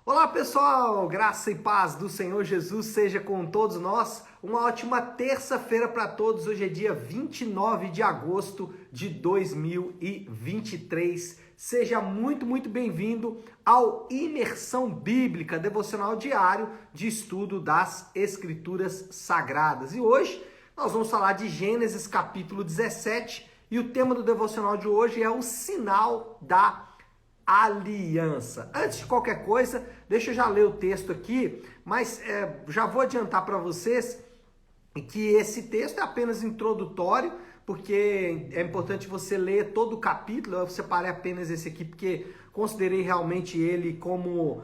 Olá pessoal, graça e paz do Senhor Jesus seja com todos nós. Uma ótima terça-feira para todos. Hoje é dia 29 de agosto de 2023. Seja muito bem-vindo ao Imersão Bíblica, devocional diário de estudo das Escrituras Sagradas. E hoje nós vamos falar de Gênesis capítulo 17 e o tema do devocional de hoje é o sinal da aliança. Antes de qualquer coisa, deixa eu já ler o texto aqui, mas já vou adiantar para vocês que esse texto é apenas introdutório, porque é importante você ler todo o capítulo. Eu separei apenas esse aqui porque considerei realmente ele como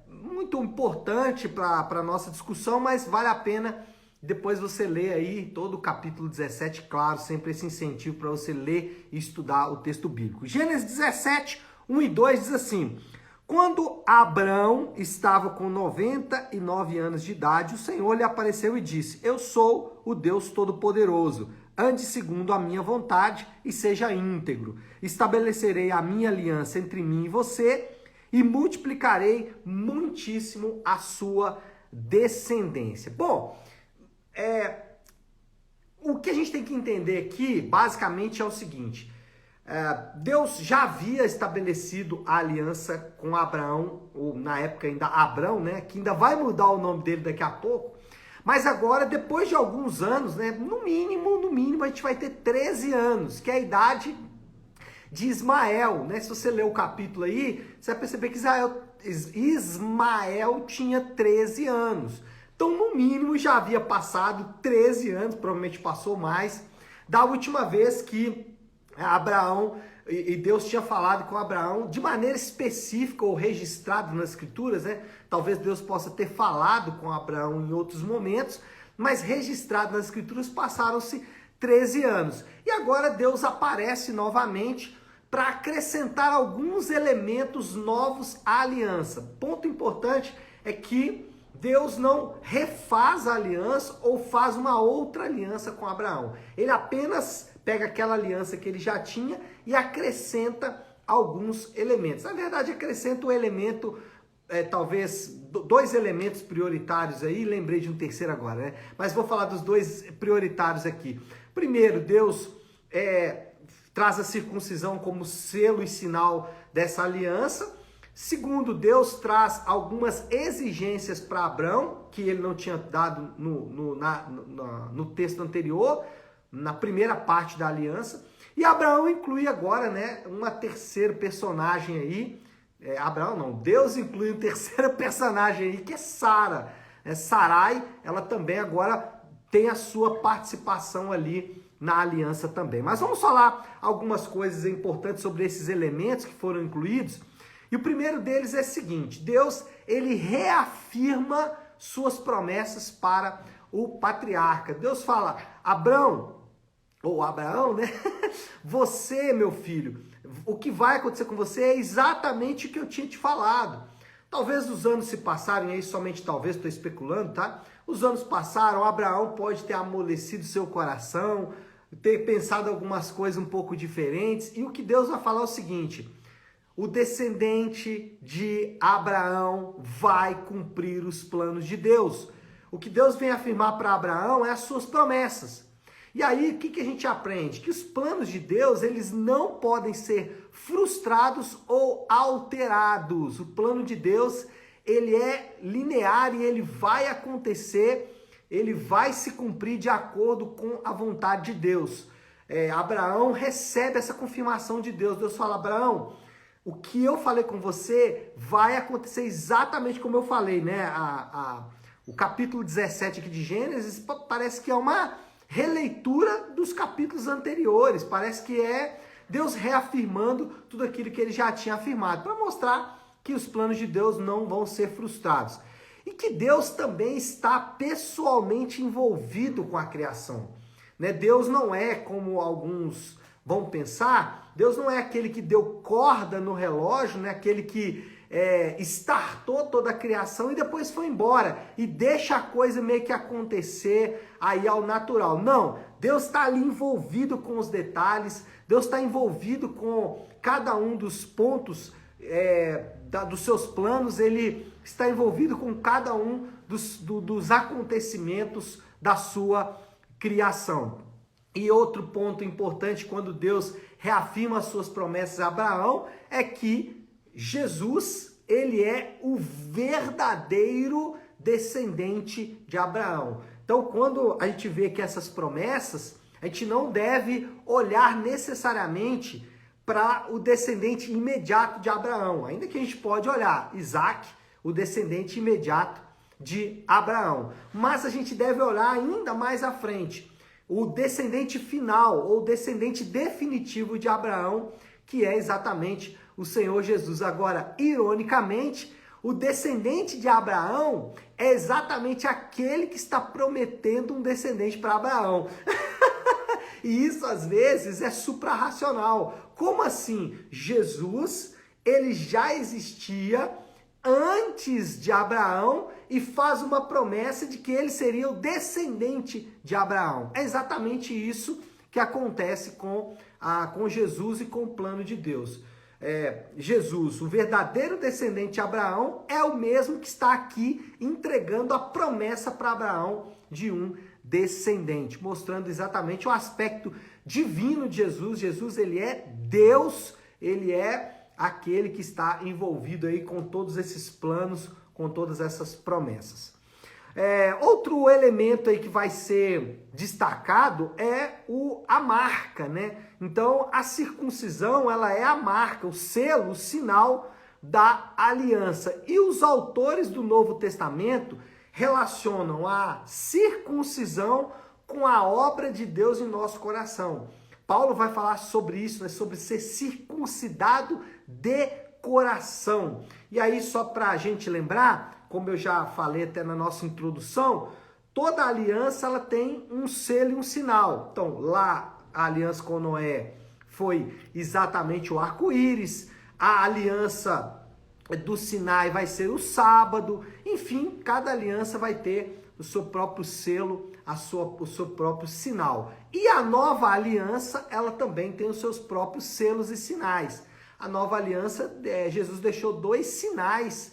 muito importante para a nossa discussão, mas vale a pena depois você ler aí todo o capítulo 17, claro, sempre esse incentivo para você ler e estudar o texto bíblico. Gênesis 17, 1 e 2 diz assim: quando Abrão estava com 99 anos de idade, o Senhor lhe apareceu e disse: eu sou o Deus Todo-Poderoso, ande segundo a minha vontade e seja íntegro. Estabelecerei a minha aliança entre mim e você e multiplicarei muitíssimo a sua descendência. Bom, o que a gente tem que entender aqui, basicamente, é o seguinte: Deus já havia estabelecido a aliança com Abraão, ou na época ainda Abrão, né, que ainda vai mudar o nome dele daqui a pouco, mas agora, depois de alguns anos, né, no mínimo, a gente vai ter 13 anos, que é a idade de Ismael, né? Se você ler o capítulo aí, você vai perceber que Ismael tinha 13 anos. Então, no mínimo, já havia passado 13 anos, provavelmente passou mais, da última vez que Abraão, e Deus tinha falado com Abraão de maneira específica ou registrado nas escrituras, né? Talvez Deus possa ter falado com Abraão em outros momentos, mas registrado nas escrituras passaram-se 13 anos. E agora Deus aparece novamente para acrescentar alguns elementos novos à aliança. Ponto importante é que Deus não refaz a aliança ou faz uma outra aliança com Abraão. Ele apenas pega aquela aliança que ele já tinha e acrescenta alguns elementos. Na verdade, acrescenta um elemento, talvez dois elementos prioritários aí, lembrei de um terceiro agora, né? Mas vou falar dos dois prioritários aqui. Primeiro, Deus traz a circuncisão como selo e sinal dessa aliança. Segundo, Deus traz algumas exigências para Abrão, que ele não tinha dado no texto anterior, na primeira parte da aliança. E Abraão inclui agora, né, uma terceira personagem aí. Deus inclui um terceiro personagem aí, que é Sara. Sarai, ela também agora tem a sua participação ali na aliança também. Mas vamos falar algumas coisas importantes sobre esses elementos que foram incluídos. E o primeiro deles é o seguinte: Deus, ele reafirma suas promessas para o patriarca. Deus fala: Abraão, né? Você, meu filho, o que vai acontecer com você é exatamente o que eu tinha te falado. Talvez os anos se passarem aí, somente talvez, estou especulando, tá? Os anos passaram, Abraão pode ter amolecido seu coração, ter pensado algumas coisas um pouco diferentes, e o que Deus vai falar é o seguinte: o descendente de Abraão vai cumprir os planos de Deus. O que Deus vem afirmar para Abraão é as suas promessas. E aí, o que a gente aprende? Que os planos de Deus, eles não podem ser frustrados ou alterados. O plano de Deus, ele é linear e ele vai acontecer, ele vai se cumprir de acordo com a vontade de Deus. Abraão recebe essa confirmação de Deus. Deus fala: Abraão, o que eu falei com você vai acontecer exatamente como eu falei, né? O capítulo 17 aqui de Gênesis parece que é uma releitura dos capítulos anteriores. Parece que é Deus reafirmando tudo aquilo que ele já tinha afirmado, para mostrar que os planos de Deus não vão ser frustrados. E que Deus também está pessoalmente envolvido com a criação, né? Deus não é como alguns vão pensar. Deus não é aquele que deu corda no relógio, né? Aquele que startou toda a criação e depois foi embora e deixa a coisa meio que acontecer aí ao natural. Não, Deus está ali envolvido com os detalhes, Deus está envolvido com cada um dos pontos dos seus planos, ele está envolvido com cada um dos acontecimentos da sua criação. E outro ponto importante quando Deus reafirma as suas promessas a Abraão é que Jesus, ele é o verdadeiro descendente de Abraão. Então, quando a gente vê que essas promessas, a gente não deve olhar necessariamente para o descendente imediato de Abraão, ainda que a gente pode olhar Isaac, o descendente imediato de Abraão. Mas a gente deve olhar ainda mais à frente, o descendente final ou descendente definitivo de Abraão, que é exatamente o Senhor Jesus. Agora, ironicamente, o descendente de Abraão é exatamente aquele que está prometendo um descendente para Abraão. E isso, às vezes, é suprarracional. Como assim? Jesus, ele já existia antes de Abraão e faz uma promessa de que ele seria o descendente de Abraão. É exatamente isso que acontece com Jesus e com o plano de Deus. Jesus, o verdadeiro descendente de Abraão, é o mesmo que está aqui entregando a promessa para Abraão de um descendente, mostrando exatamente o aspecto divino de Jesus. Jesus, ele é Deus, ele é aquele que está envolvido aí com todos esses planos, com todas essas promessas. Outro elemento aí que vai ser destacado é a marca, né? Então, a circuncisão, ela é a marca, o selo, o sinal da aliança. E os autores do Novo Testamento relacionam a circuncisão com a obra de Deus em nosso coração. Paulo vai falar sobre isso, né? Sobre ser circuncidado de coração. E aí, só para a gente lembrar, como eu já falei até na nossa introdução, toda aliança ela tem um selo e um sinal. Então, lá a aliança com Noé foi exatamente o arco-íris, a aliança do Sinai vai ser o sábado, enfim, cada aliança vai ter o seu próprio selo, o seu próprio sinal. E a nova aliança, ela também tem os seus próprios selos e sinais. A nova aliança, Jesus deixou 2 sinais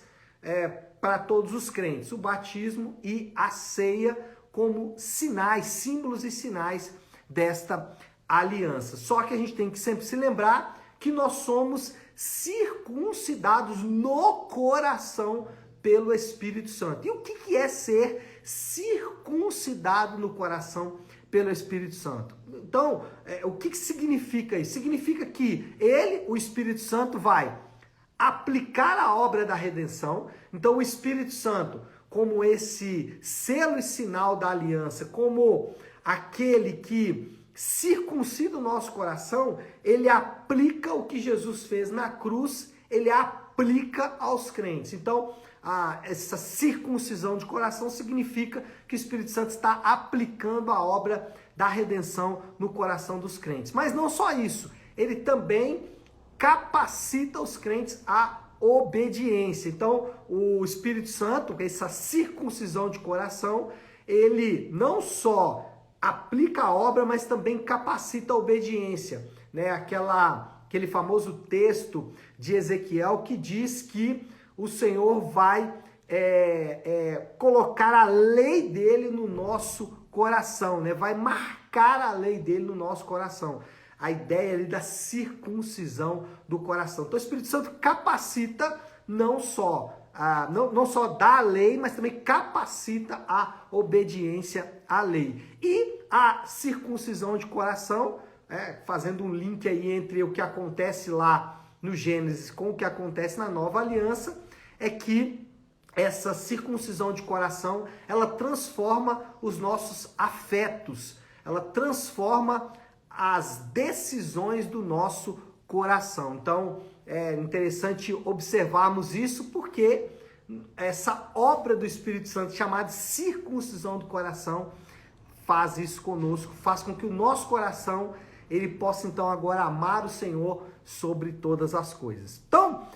para todos os crentes, o batismo e a ceia, como sinais, símbolos e sinais desta aliança. Só que a gente tem que sempre se lembrar que nós somos circuncidados no coração pelo Espírito Santo. E o que é ser circuncidado no coração pelo Espírito Santo? Então, o que significa isso? Significa que ele, o Espírito Santo, vai aplicar a obra da redenção. Então, o Espírito Santo, como esse selo e sinal da aliança, como aquele que circuncida o nosso coração, ele aplica o que Jesus fez na cruz, ele aplica aos crentes. Então, essa circuncisão de coração significa que o Espírito Santo está aplicando a obra da redenção no coração dos crentes. Mas não só isso, ele também capacita os crentes à obediência. Então, o Espírito Santo, essa circuncisão de coração, ele não só aplica a obra, mas também capacita a obediência, né? Aquele famoso texto de Ezequiel que diz que o Senhor vai colocar a lei dele no nosso coração, né? Vai marcar a lei dele no nosso coração. A ideia ali da circuncisão do coração. Então o Espírito Santo capacita não só dá a lei, mas também capacita a obediência à lei. E a circuncisão de coração, fazendo um link aí entre o que acontece lá no Gênesis com o que acontece na Nova Aliança, é que essa circuncisão de coração, ela transforma os nossos afetos, ela transforma as decisões do nosso coração. Então, é interessante observarmos isso porque essa obra do Espírito Santo chamada circuncisão do coração faz isso conosco, faz com que o nosso coração ele possa então agora amar o Senhor sobre todas as coisas. Então,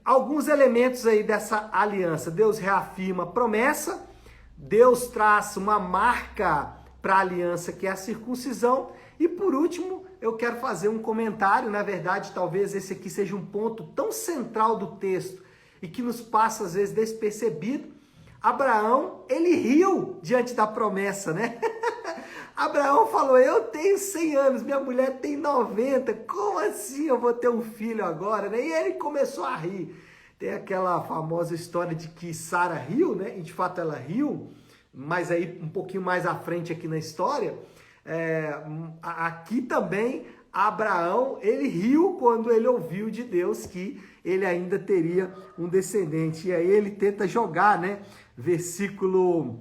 alguns elementos aí dessa aliança. Deus reafirma a promessa, Deus traz uma marca para a aliança que é a circuncisão, E por último, eu quero fazer um comentário, na verdade, talvez esse aqui seja um ponto tão central do texto e que nos passa às vezes despercebido. Abraão, ele riu diante da promessa, né? Abraão falou, eu tenho 100 anos, minha mulher tem 90, como assim eu vou ter um filho agora, né? E ele começou a rir. Tem aquela famosa história de que Sara riu, né? E de fato ela riu, mas aí um pouquinho mais à frente aqui na história, aqui também Abraão, ele riu quando ele ouviu de Deus que ele ainda teria um descendente. E aí ele tenta jogar, né? Versículo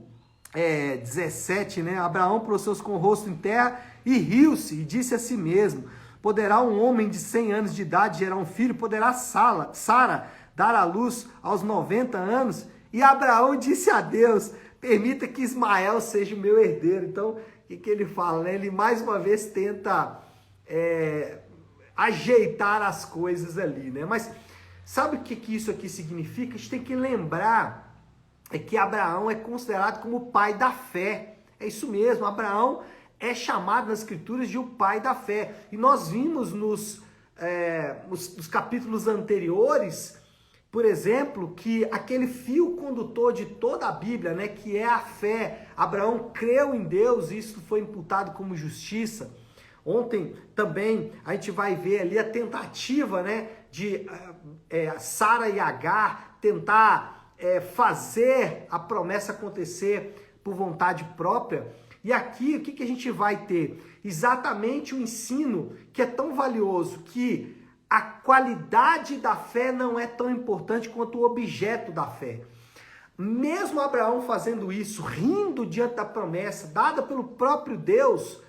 17, né? Abraão prostrou-se com o rosto em terra e riu-se e disse a si mesmo, poderá um homem de 100 anos de idade gerar um filho? Poderá Sara dar à luz aos 90 anos? E Abraão disse a Deus, permita que Ismael seja o meu herdeiro. Então, o que ele fala? Né? Ele mais uma vez tenta ajeitar as coisas ali, né? Mas sabe o que isso aqui significa? A gente tem que lembrar que Abraão é considerado como o pai da fé. É isso mesmo, Abraão é chamado nas escrituras de o pai da fé. E nós vimos nos capítulos anteriores, por exemplo, que aquele fio condutor de toda a Bíblia, né, que é a fé, Abraão creu em Deus e isso foi imputado como justiça. Ontem também a gente vai ver ali a tentativa, né, de Sara e Agar tentar fazer a promessa acontecer por vontade própria. E aqui o que a gente vai ter? Exatamente o ensino que é tão valioso, que a qualidade da fé não é tão importante quanto o objeto da fé. Mesmo Abraão fazendo isso, rindo diante da promessa dada pelo próprio Deus,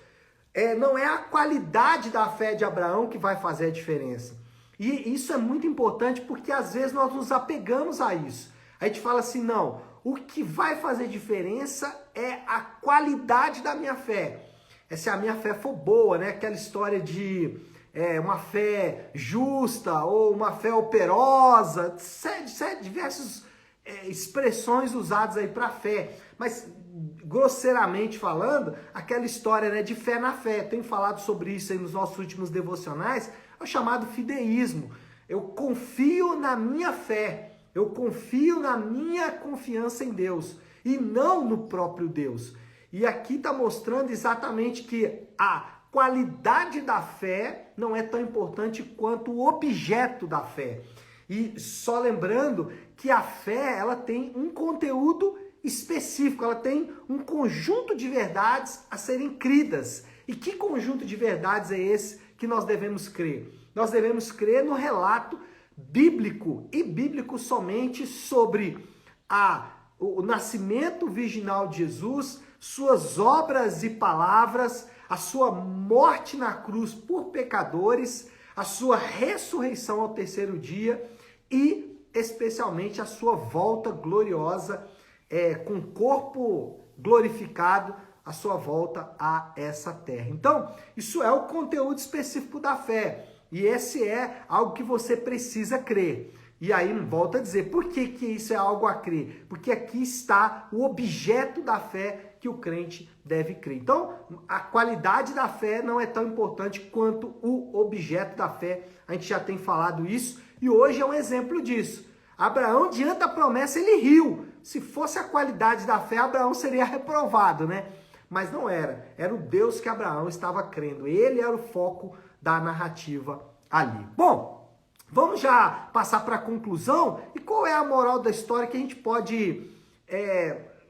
não é a qualidade da fé de Abraão que vai fazer a diferença. E isso é muito importante porque às vezes nós nos apegamos a isso. A gente fala assim, não, o que vai fazer diferença é a qualidade da minha fé. Se a minha fé for boa, né? Aquela história de uma fé justa ou uma fé operosa, diversas expressões usadas aí para fé. Mas grosseiramente falando, aquela história, né, de fé na fé. Tenho falado sobre isso aí nos nossos últimos devocionais, é o chamado fideísmo. Eu confio na minha fé, eu confio na minha confiança em Deus e não no próprio Deus. E aqui está mostrando exatamente que a qualidade da fé não é tão importante quanto o objeto da fé. E só lembrando que a fé, ela tem um conteúdo específico, ela tem um conjunto de verdades a serem cridas. E que conjunto de verdades é esse que nós devemos crer? Nós devemos crer no relato bíblico e bíblico somente sobre o nascimento virginal de Jesus, suas obras e palavras, a sua morte na cruz por pecadores, a sua ressurreição ao terceiro dia e especialmente a sua volta gloriosa com corpo glorificado, a sua volta a essa terra. Então, isso é o conteúdo específico da fé. E esse é algo que você precisa crer. E aí, volto a dizer, por que isso é algo a crer? Porque aqui está o objeto da fé que o crente deve crer. Então, a qualidade da fé não é tão importante quanto o objeto da fé. A gente já tem falado isso e hoje é um exemplo disso. Abraão, diante da promessa, ele riu. Se fosse a qualidade da fé, Abraão seria reprovado, né? Mas não era. Era o Deus que Abraão estava crendo. Ele era o foco da narrativa ali. Bom, vamos já passar para a conclusão. E qual é a moral da história que a gente pode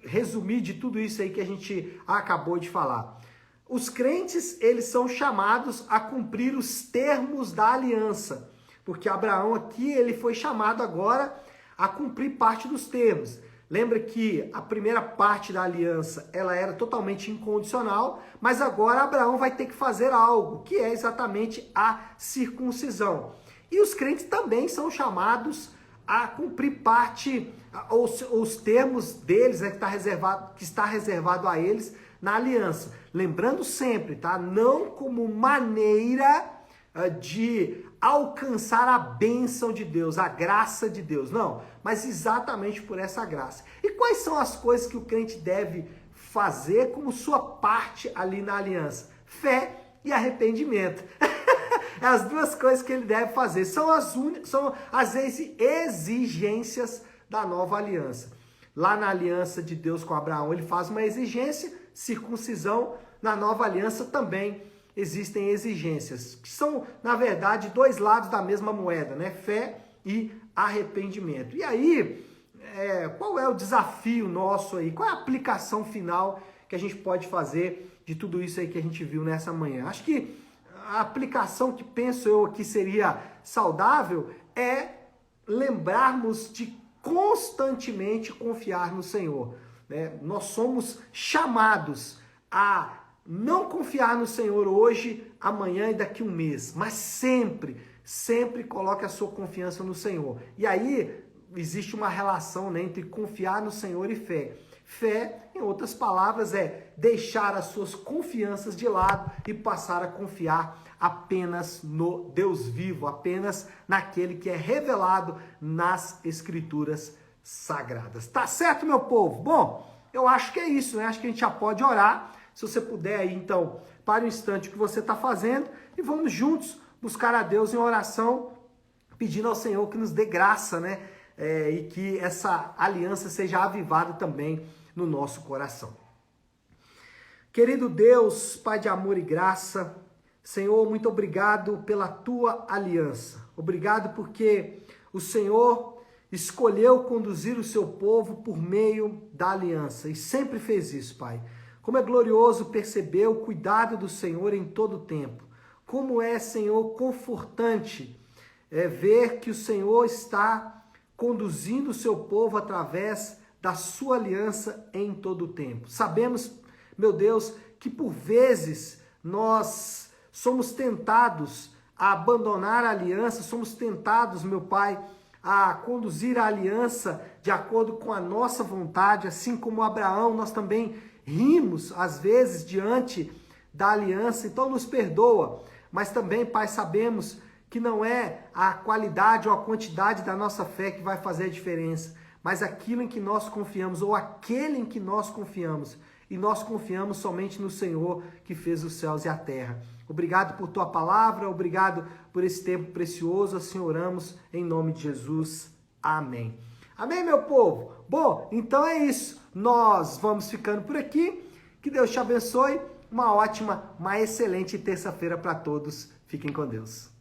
resumir de tudo isso aí que a gente acabou de falar? Os crentes, eles são chamados a cumprir os termos da aliança. Porque Abraão aqui, ele foi chamado agora a cumprir parte dos termos. Lembra que a primeira parte da aliança, ela era totalmente incondicional, mas agora Abraão vai ter que fazer algo, que é exatamente a circuncisão. E os crentes também são chamados a cumprir parte, os termos deles, né, que está reservado a eles na aliança. Lembrando sempre, tá? Não como maneira de alcançar a bênção de Deus, a graça de Deus, não, mas exatamente por essa graça. E quais são as coisas que o crente deve fazer como sua parte ali na aliança? Fé e arrependimento. As duas coisas que ele deve fazer. São as exigências da nova aliança. Lá na aliança de Deus com Abraão, ele faz uma exigência, circuncisão. Na nova aliança também existem exigências, que são, na verdade, dois lados da mesma moeda, né? Fé e arrependimento. E aí, qual é o desafio nosso aí? Qual é a aplicação final que a gente pode fazer de tudo isso aí que a gente viu nessa manhã? Acho que a aplicação que penso eu que seria saudável é lembrarmos de constantemente confiar no Senhor, né? Nós somos chamados a não confiar no Senhor hoje, amanhã e daqui um mês, mas sempre coloque a sua confiança no Senhor. E aí existe uma relação, né, entre confiar no Senhor e fé. Fé, em outras palavras, é deixar as suas confianças de lado e passar a confiar apenas no Deus vivo, apenas naquele que é revelado nas Escrituras Sagradas. Tá certo, meu povo? Bom, eu acho que é isso, né? Acho que a gente já pode orar. Se você puder aí, então, para o instante o que você está fazendo e vamos juntos buscar a Deus em oração, pedindo ao Senhor que nos dê graça, né? E que essa aliança seja avivada também no nosso coração. Querido Deus, Pai de amor e graça, Senhor, muito obrigado pela tua aliança. Obrigado porque o Senhor escolheu conduzir o seu povo por meio da aliança e sempre fez isso, Pai. Como é glorioso perceber o cuidado do Senhor em todo o tempo. Como é, Senhor, confortante ver que o Senhor está conduzindo o seu povo através da sua aliança em todo o tempo. Sabemos, meu Deus, que por vezes nós somos tentados a abandonar a aliança, somos tentados, meu Pai, a conduzir a aliança de acordo com a nossa vontade, assim como Abraão, nós também rimos, às vezes, diante da aliança, então nos perdoa. Mas também, Pai, sabemos que não é a qualidade ou a quantidade da nossa fé que vai fazer a diferença, mas aquilo em que nós confiamos, ou aquele em que nós confiamos. E nós confiamos somente no Senhor que fez os céus e a terra. Obrigado por tua palavra, obrigado por esse tempo precioso. Assim oramos em nome de Jesus. Amém. Amém, meu povo? Bom, então é isso. Nós vamos ficando por aqui. Que Deus te abençoe. Uma ótima, uma excelente terça-feira para todos. Fiquem com Deus.